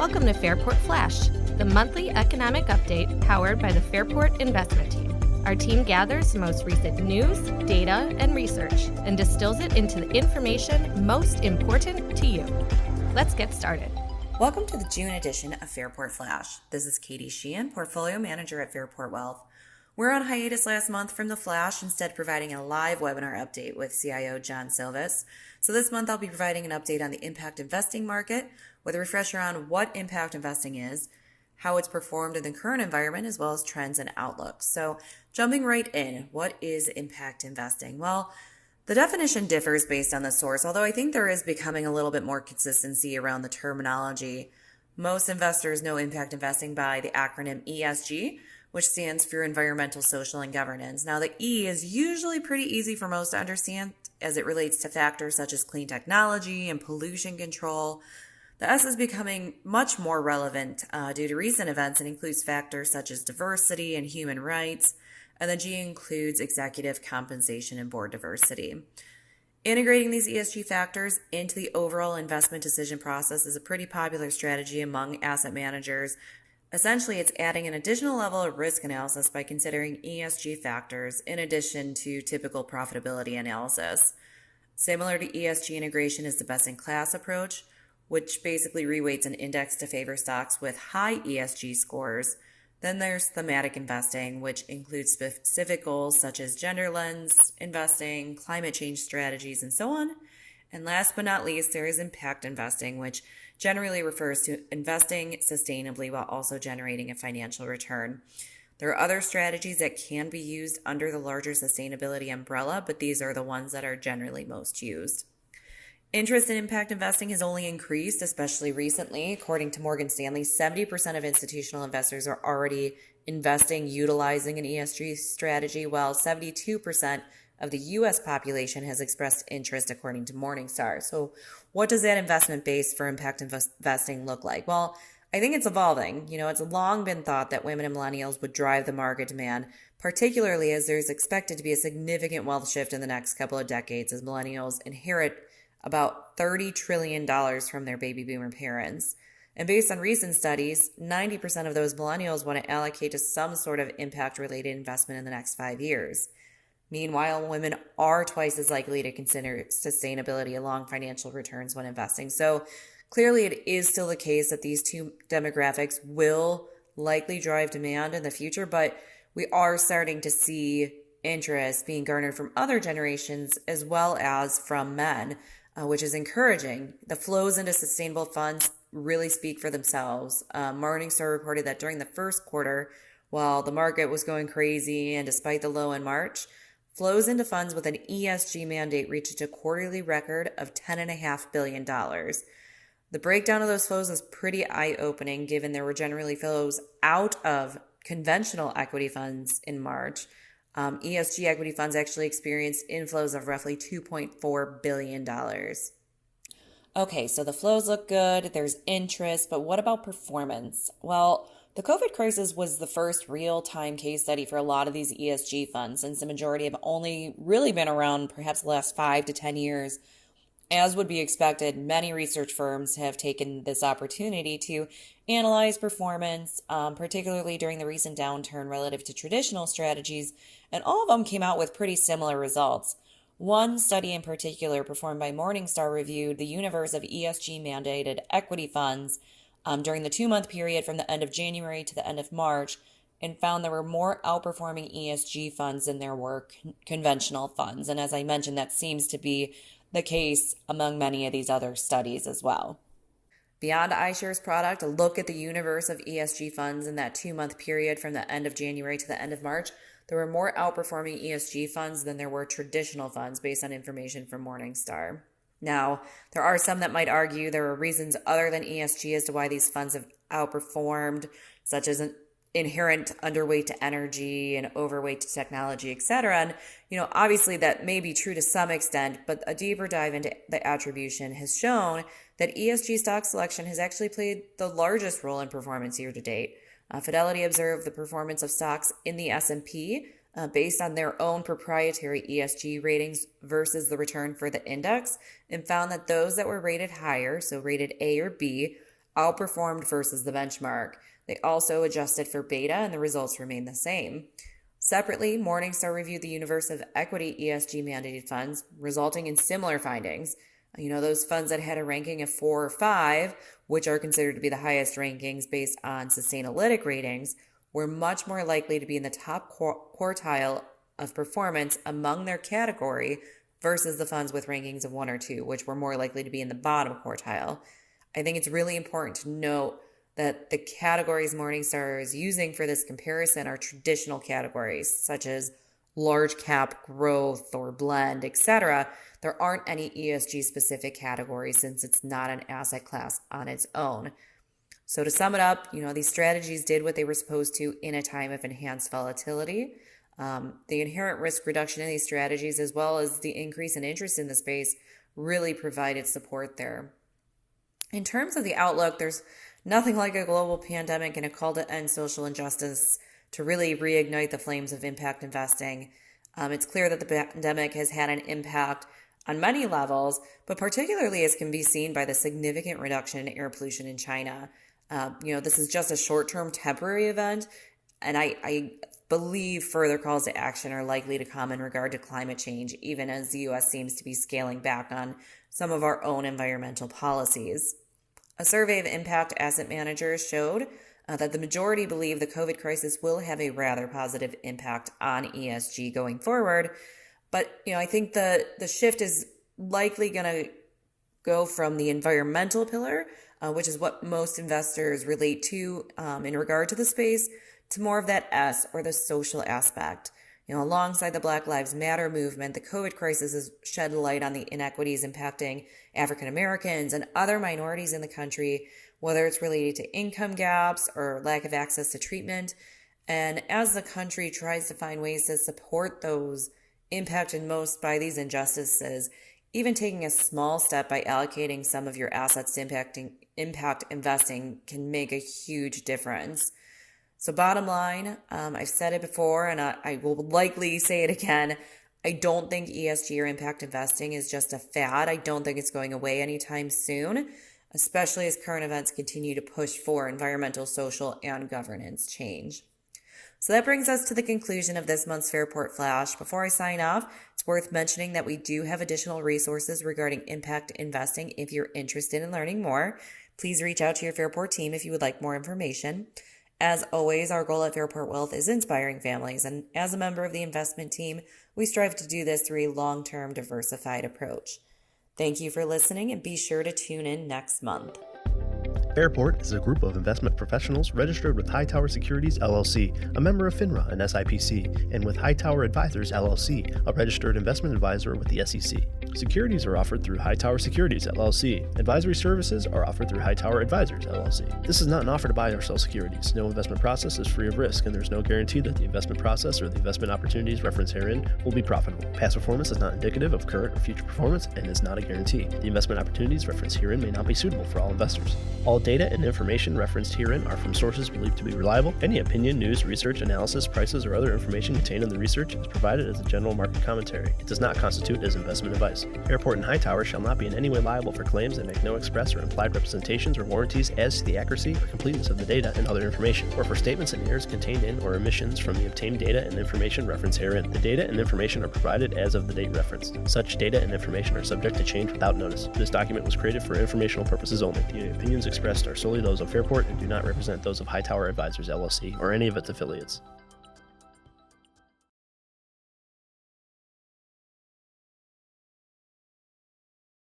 Welcome to Fairport Flash, the monthly economic update powered by the Fairport investment team. Our team gathers the most recent news, data, and research and distills it into the information most important to you. Let's get started. Welcome to the June edition of Fairport Flash. This is Katie Sheehan, Portfolio Manager at Fairport Wealth. We're on hiatus last month from the Flash, instead providing a live webinar update with CIO John Silvis. So this month I'll be providing an update on the impact investing market with a refresher on what impact investing is, how it's performed in the current environment, as well as trends and outlooks. So jumping right in, what is impact investing? Well, the definition differs based on the source, although I think there is becoming a little bit more consistency around the terminology. Most investors know impact investing by the acronym ESG, which stands for environmental, social, and governance. Now, the E is usually pretty easy for most to understand as it relates to factors such as clean technology and pollution control. The S is becoming much more relevant due to recent events and includes factors such as diversity and human rights. And the G includes executive compensation and board diversity. Integrating these ESG factors into the overall investment decision process is a pretty popular strategy among asset managers. Essentially, it's adding an additional level of risk analysis by considering ESG factors in addition to typical profitability analysis. Similar to ESG integration is the best-in-class approach, which basically reweights an index to favor stocks with high ESG scores. Then there's thematic investing, which includes specific goals such as gender lens investing, climate change strategies, and so on. And last but not least, there is impact investing, which generally refers to investing sustainably while also generating a financial return. There are other strategies that can be used under the larger sustainability umbrella, but these are the ones that are generally most used. Interest in impact investing has only increased, especially recently. According to Morgan Stanley, 70% of institutional investors are already investing utilizing an ESG strategy, while 72% of the U.S. population has expressed interest, according to Morningstar. So what does that investment base for impact investing look like? Well, I think it's evolving. It's long been thought that women and millennials would drive the market demand, particularly as there's expected to be a significant wealth shift in the next couple of decades as millennials inherit about $30 trillion from their baby boomer parents. And based on recent studies, 90% of those millennials want to allocate to some sort of impact-related investment in the next 5 years. Meanwhile, women are twice as likely to consider sustainability along financial returns when investing. So clearly it is still the case that these two demographics will likely drive demand in the future, but we are starting to see interest being garnered from other generations as well as from men, which is encouraging. The flows into sustainable funds really speak for themselves. Morningstar reported that during the first quarter, while the market was going crazy and despite the low in March, flows into funds with an ESG mandate reached a quarterly record of $10.5 billion. The breakdown of those flows is pretty eye-opening, given there were generally flows out of conventional equity funds in March. ESG equity funds actually experienced inflows of roughly $2.4 billion. Okay, so the flows look good, there's interest, but what about performance? Well, the COVID crisis was the first real-time case study for a lot of these ESG funds, since the majority have only really been around perhaps the last 5 to 10 years. As would be expected, many research firms have taken this opportunity to analyze performance, particularly during the recent downturn relative to traditional strategies, and all of them came out with pretty similar results. One study in particular, performed by Morningstar, reviewed the universe of ESG mandated equity funds during the 2-month period from the end of January to the end of March, and found there were more outperforming ESG funds than there were conventional funds. And as I mentioned, that seems to be the case among many of these other studies as well. Beyond iShares product, a look at the universe of ESG funds in that 2-month period from the end of January to the end of March, there were more outperforming ESG funds than there were traditional funds based on information from Morningstar. Now, there are some that might argue there are reasons other than ESG as to why these funds have outperformed, such as an inherent underweight to energy and overweight to technology, etc. And, obviously that may be true to some extent, but a deeper dive into the attribution has shown that ESG stock selection has actually played the largest role in performance year to date. Fidelity observed the performance of stocks in the S&P based on their own proprietary ESG ratings versus the return for the index, and found that those that were rated higher, so rated A or B, outperformed versus the benchmark. They also adjusted for beta and the results remained the same. Separately, Morningstar reviewed the universe of equity ESG mandated funds, resulting in similar findings. Those funds that had a ranking of 4 or 5, which are considered to be the highest rankings based on Sustainalytics ratings, were much more likely to be in the top quartile of performance among their category versus the funds with rankings of 1 or 2, which were more likely to be in the bottom quartile. I think it's really important to note that the categories Morningstar is using for this comparison are traditional categories, such as large cap, growth, or blend, etc. There aren't any ESG specific categories since it's not an asset class on its own. So to sum it up, these strategies did what they were supposed to in a time of enhanced volatility. The inherent risk reduction in these strategies, as well as the increase in interest in the space, really provided support there. In terms of the outlook, there's nothing like a global pandemic and a call to end social injustice to really reignite the flames of impact investing. It's clear that the pandemic has had an impact on many levels, but particularly as can be seen by the significant reduction in air pollution in China. This is just a short-term temporary event, and I believe further calls to action are likely to come in regard to climate change, even as the U.S. seems to be scaling back on some of our own environmental policies. A survey of impact asset managers showed that the majority believe the COVID crisis will have a rather positive impact on ESG going forward. But, I think the shift is likely going to go from the environmental pillar, which is what most investors relate to in regard to the space, to more of that S, or the social aspect. Alongside the Black Lives Matter movement, the COVID crisis has shed light on the inequities impacting African Americans and other minorities in the country, whether it's related to income gaps or lack of access to treatment. And as the country tries to find ways to support those impacted most by these injustices, even taking a small step by allocating some of your assets to impact investing can make a huge difference. So bottom line, I've said it before and I will likely say it again. I don't think ESG or impact investing is just a fad. I don't think it's going away anytime soon, especially as current events continue to push for environmental, social, and governance change. So that brings us to the conclusion of this month's Fairport Flash. Before I sign off, it's worth mentioning that we do have additional resources regarding impact investing if you're interested in learning more. Please reach out to your Fairport team if you would like more information. As always, our goal at Fairport Wealth is inspiring families, and as a member of the investment team, we strive to do this through a long-term diversified approach. Thank you for listening, and be sure to tune in next month. Fairport is a group of investment professionals registered with Hightower Securities, LLC, a member of FINRA and SIPC, and with Hightower Advisors, LLC, a registered investment advisor with the SEC. Securities are offered through Hightower Securities, LLC. Advisory services are offered through Hightower Advisors, LLC. This is not an offer to buy or sell securities. No investment process is free of risk, and there is no guarantee that the investment process or the investment opportunities referenced herein will be profitable. Past performance is not indicative of current or future performance and is not a guarantee. The investment opportunities referenced herein may not be suitable for all investors. All data and information referenced herein are from sources believed to be reliable. Any opinion, news, research, analysis, prices, or other information contained in the research is provided as a general market commentary. It does not constitute as investment advice. Fairport and Hightower shall not be in any way liable for claims and make no express or implied representations or warranties as to the accuracy or completeness of the data and other information, or for statements and errors contained in or omissions from the obtained data and information referenced herein. The data and information are provided as of the date referenced. Such data and information are subject to change without notice. This document was created for informational purposes only. The opinions expressed are solely those of Fairport and do not represent those of Hightower Advisors, LLC, or any of its affiliates.